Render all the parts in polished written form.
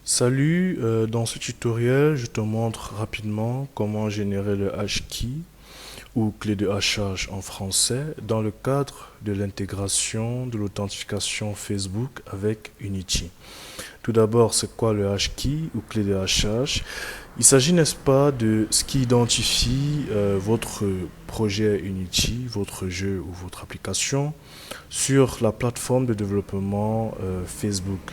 Salut, dans ce tutoriel, je te montre rapidement comment générer le hashtag ou clé de hachage en français dans le cadre de l'intégration de l'authentification Facebook avec Unity. Tout d'abord, c'est quoi le hashtag ou clé de hachage? Il s'agit, n'est-ce pas, de ce qui identifie votre projet Unity, votre jeu ou votre application sur la plateforme de développement Facebook.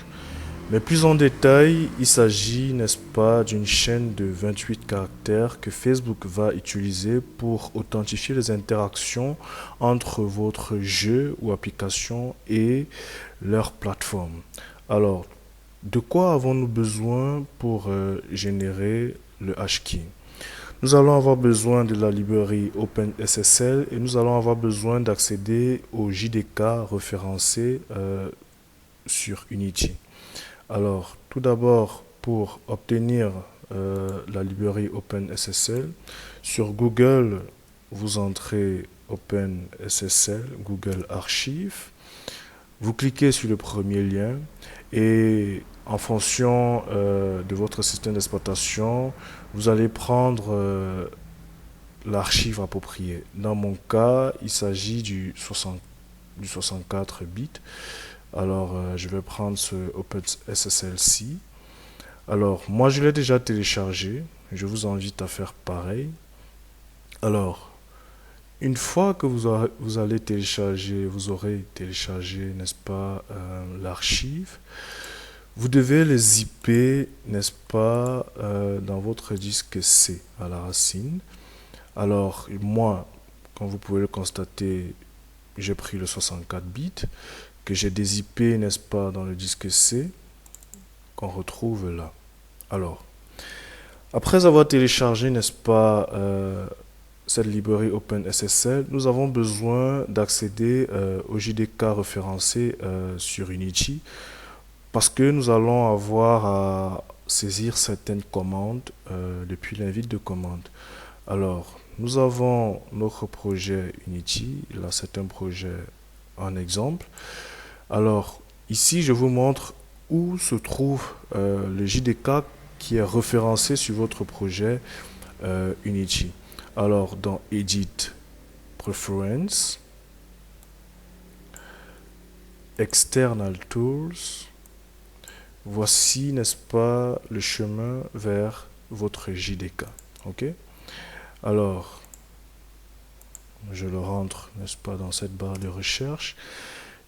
Mais plus en détail, il s'agit, n'est-ce pas, d'une chaîne de 28 caractères que Facebook va utiliser pour authentifier les interactions entre votre jeu ou application et leur plateforme. Alors, de quoi avons-nous besoin pour générer le hashtag? Nous allons avoir besoin de la librairie OpenSSL et nous allons avoir besoin d'accéder au JDK référencé sur Unity. Alors, tout d'abord, pour obtenir la librairie OpenSSL, sur Google, vous entrez OpenSSL, Google Archive, vous cliquez sur le premier lien et en fonction de votre système d'exploitation, vous allez prendre l'archive appropriée. Dans mon cas, il s'agit du 64 bits. Alors, je vais prendre ce OpenSSL-ci. Alors, moi, je l'ai déjà téléchargé. Je vous invite à faire pareil. Alors, une fois que vous allez télécharger, vous aurez téléchargé, n'est-ce pas, l'archive, vous devez les zipper, n'est-ce pas, dans votre disque C à la racine. Alors, moi, comme vous pouvez le constater, j'ai pris le 64 bits que j'ai dézippé, n'est-ce pas, dans le disque C, qu'on retrouve là. Alors, après avoir téléchargé, n'est-ce pas, cette librairie OpenSSL, nous avons besoin d'accéder au JDK référencé sur Unity parce que nous allons avoir à saisir certaines commandes depuis l'invite de commande. Alors, nous avons notre projet Unity. Là, c'est un projet en exemple. Alors, ici, je vous montre où se trouve le JDK qui est référencé sur votre projet Unity. Alors, dans Edit Preference, External Tools, voici, n'est-ce pas, le chemin vers votre JDK. OK? Alors, je le rentre, n'est-ce pas, dans cette barre de recherche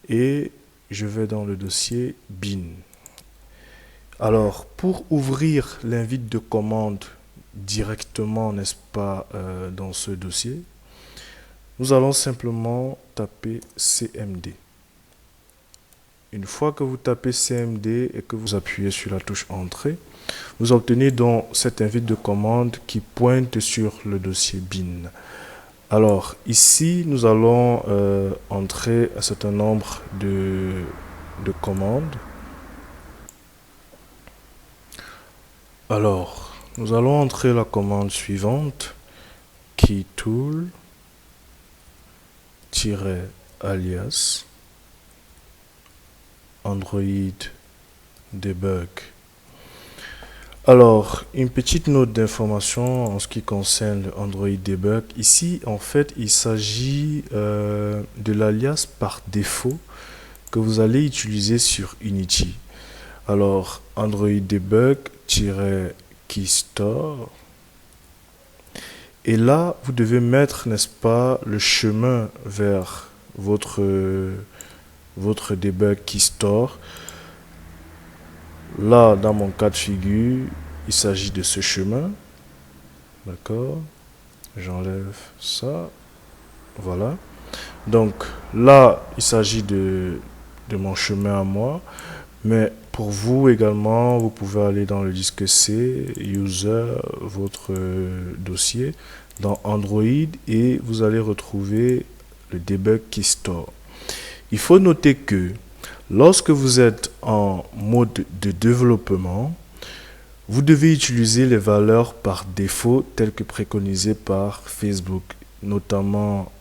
et je vais dans le dossier bin. Alors, pour ouvrir l'invite de commande directement, n'est-ce pas, dans ce dossier, nous allons simplement taper CMD. Une fois que vous tapez CMD et que vous appuyez sur la touche Entrée, vous obtenez donc cette invite de commande qui pointe sur le dossier bin. Alors, ici, nous allons entrer un certain nombre de commandes. Alors, nous allons entrer la commande suivante, keytool-alias Android debug. Alors, une petite note d'information en ce qui concerne le Android debug. Ici, en fait, il s'agit de l'alias par défaut que vous allez utiliser sur Unity. Alors, Android debug-keystore. Et là, vous devez mettre, n'est-ce pas, le chemin vers votre debug keystore. Là, dans mon cas de figure, il s'agit de ce chemin. D'accord? J'enlève ça. Voilà. Donc, là, il s'agit de mon chemin à moi. Mais pour vous également, vous pouvez aller dans le disque C, User, votre dossier, dans Android et vous allez retrouver le debug keystore. Il faut noter que lorsque vous êtes en mode de développement, vous devez utiliser les valeurs par défaut telles que préconisées par Facebook, notamment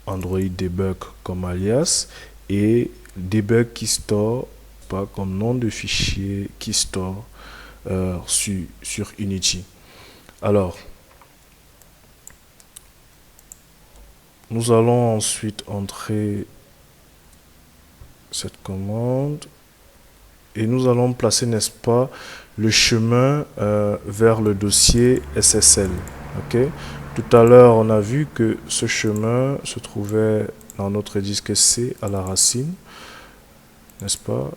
Android debug comme alias et debug keystore pas, comme nom de fichier qui store sur Unity. Alors, nous allons ensuite entrer cette commande et nous allons placer, n'est-ce pas, le chemin vers le dossier SSL. Ok. Tout à l'heure, on a vu que ce chemin se trouvait dans notre disque C à la racine, n'est-ce pas?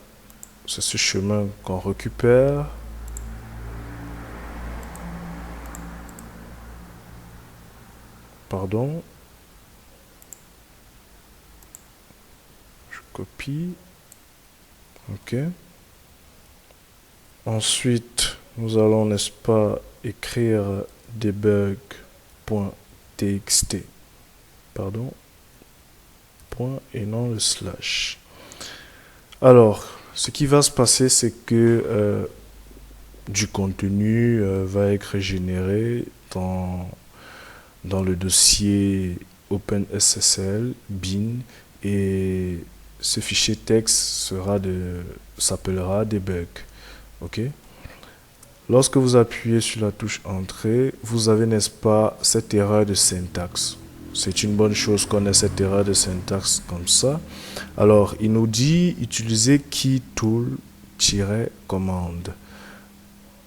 C'est ce chemin qu'on récupère. Pardon. Je copie. Ok. Ensuite, nous allons, n'est-ce pas, écrire debug.txt. Pardon. Point et non le slash. Alors, ce qui va se passer, c'est que du contenu va être généré dans le dossier OpenSSL bin et ce fichier texte s'appellera debug. Ok. Lorsque vous appuyez sur la touche entrée, vous avez, n'est-ce pas, cette erreur de syntaxe. C'est une bonne chose qu'on ait cette erreur de syntaxe comme ça. Alors, il nous dit utiliser key tool-commande.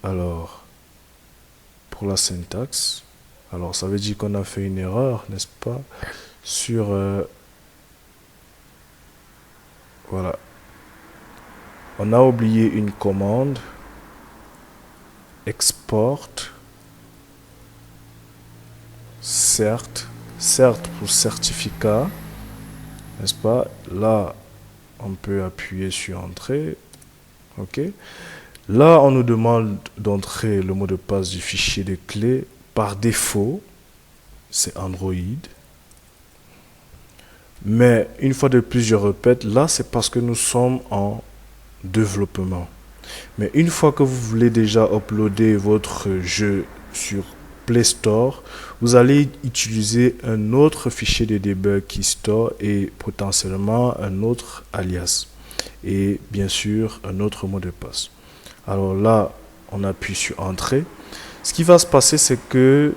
Alors, pour la syntaxe, alors ça veut dire qu'on a fait une erreur, n'est-ce pas, sur voilà. On a oublié une commande export, certes pour certificat, n'est-ce pas? Là, on peut appuyer sur entrée. Ok. Là, on nous demande d'entrer le mot de passe du fichier de clé. Par défaut, c'est Android. Mais une fois de plus, je répète, là, c'est parce que nous sommes en développement. Mais une fois que vous voulez déjà uploader votre jeu sur Play Store, vous allez utiliser un autre fichier de debug qui store et potentiellement un autre alias. Et bien sûr, un autre mot de passe. Alors là, on appuie sur Entrée. Ce qui va se passer, c'est que,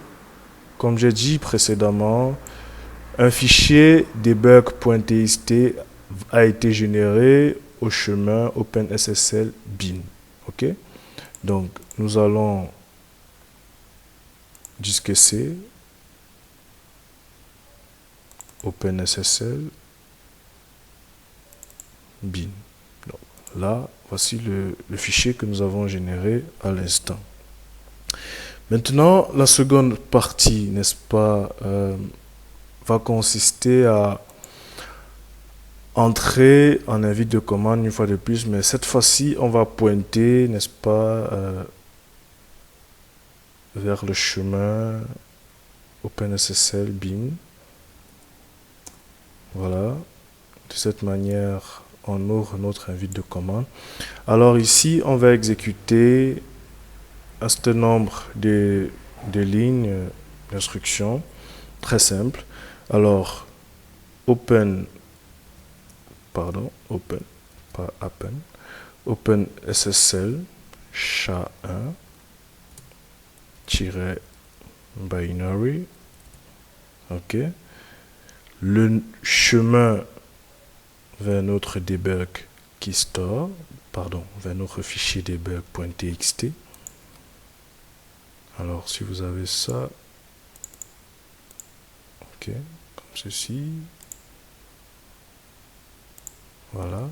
comme j'ai dit précédemment, un fichier debug.txt a été généré au chemin OpenSSL bin. Ok. Donc, nous allons disque C, OpenSSL bin. Donc, là, voici le fichier que nous avons généré à l'instant. Maintenant, la seconde partie, n'est-ce pas, va consister à entrer en invite de commande une fois de plus, mais cette fois-ci, on va pointer, n'est-ce pas, vers le chemin OpenSSL bin. Voilà. De cette manière, on ouvre notre invite de commande. Alors ici, on va exécuter un certain nombre de lignes d'instruction très simple. Alors, open SSL SHA-1 binary. Ok. Le chemin vers notre debug qui store, vers notre fichier debug.txt. Alors, si vous avez ça, ok, comme ceci, voilà,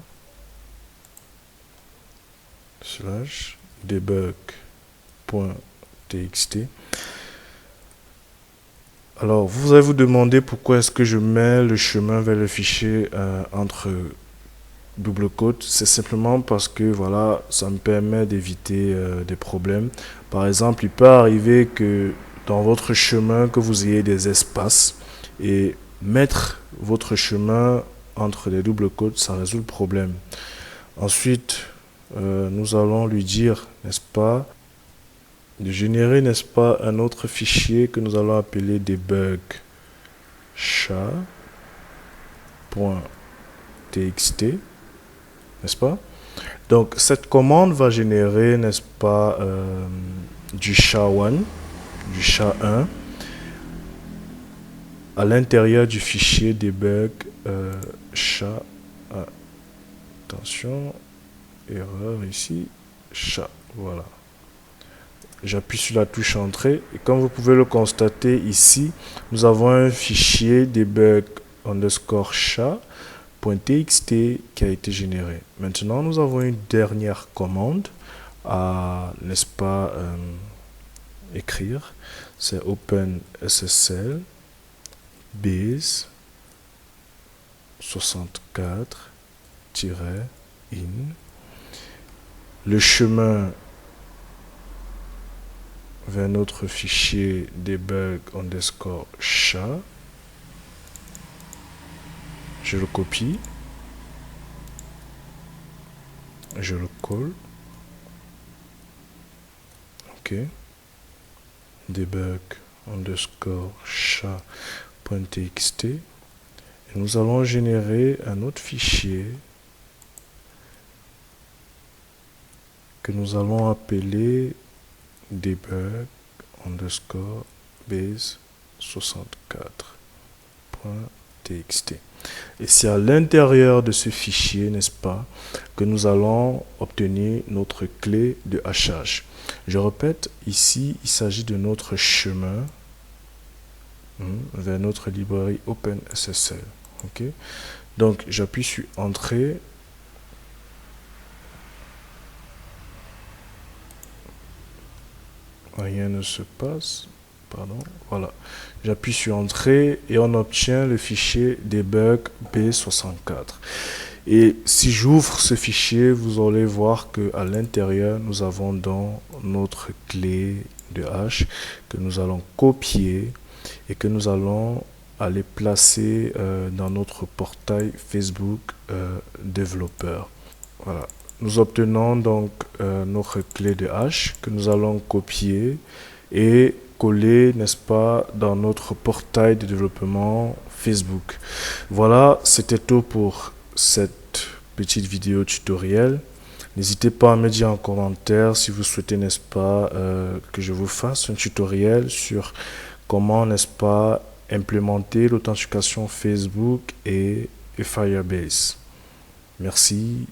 slash debug.txt. Alors, vous allez vous demander pourquoi est-ce que je mets le chemin vers le fichier entre double quote. C'est simplement parce que voilà, ça me permet d'éviter des problèmes. Par exemple, il peut arriver que dans votre chemin, que vous ayez des espaces et mettre votre chemin entre les doubles quotes, ça résout le problème. Ensuite, nous allons lui dire, n'est-ce pas, de générer, n'est-ce pas, un autre fichier que nous allons appeler debug sha.txt, n'est-ce pas? Donc, cette commande va générer, n'est-ce pas, du SHA-1, du SHA-1, à l'intérieur du fichier debug SHA. Attention, erreur ici, SHA, voilà. J'appuie sur la touche entrée et comme vous pouvez le constater ici, nous avons un fichier debug underscore SHA.txt qui a été généré. Maintenant, nous avons une dernière commande à, n'est-ce pas, écrire. C'est OpenSSL base 64-in. Le chemin vers notre fichier debug underscore SHA. Je le copie. Je le colle. OK. Debug underscore SHA.txt. Et nous allons générer un autre fichier que nous allons appeler debug underscore base 64.txt. Et c'est à l'intérieur de ce fichier, n'est-ce pas, que nous allons obtenir notre clé de hachage. Je répète, ici, il s'agit de notre chemin vers notre librairie OpenSSL. OK? Donc, j'appuie sur Entrée. Rien ne se passe. Pardon. Voilà. J'appuie sur Entrée et on obtient le fichier debug B64. Et si j'ouvre ce fichier, vous allez voir qu'à l'intérieur, nous avons donc notre clé de hash que nous allons copier et que nous allons aller placer dans notre portail Facebook développeur. Voilà. Nous obtenons donc notre clé de hash que nous allons copier et coller, n'est-ce pas, dans notre portail de développement Facebook. Voilà, c'était tout pour cette petite vidéo tutoriel. N'hésitez pas à me dire en commentaire si vous souhaitez, n'est-ce pas, que je vous fasse un tutoriel sur comment, n'est-ce pas, implémenter l'authentification Facebook et Firebase. Merci.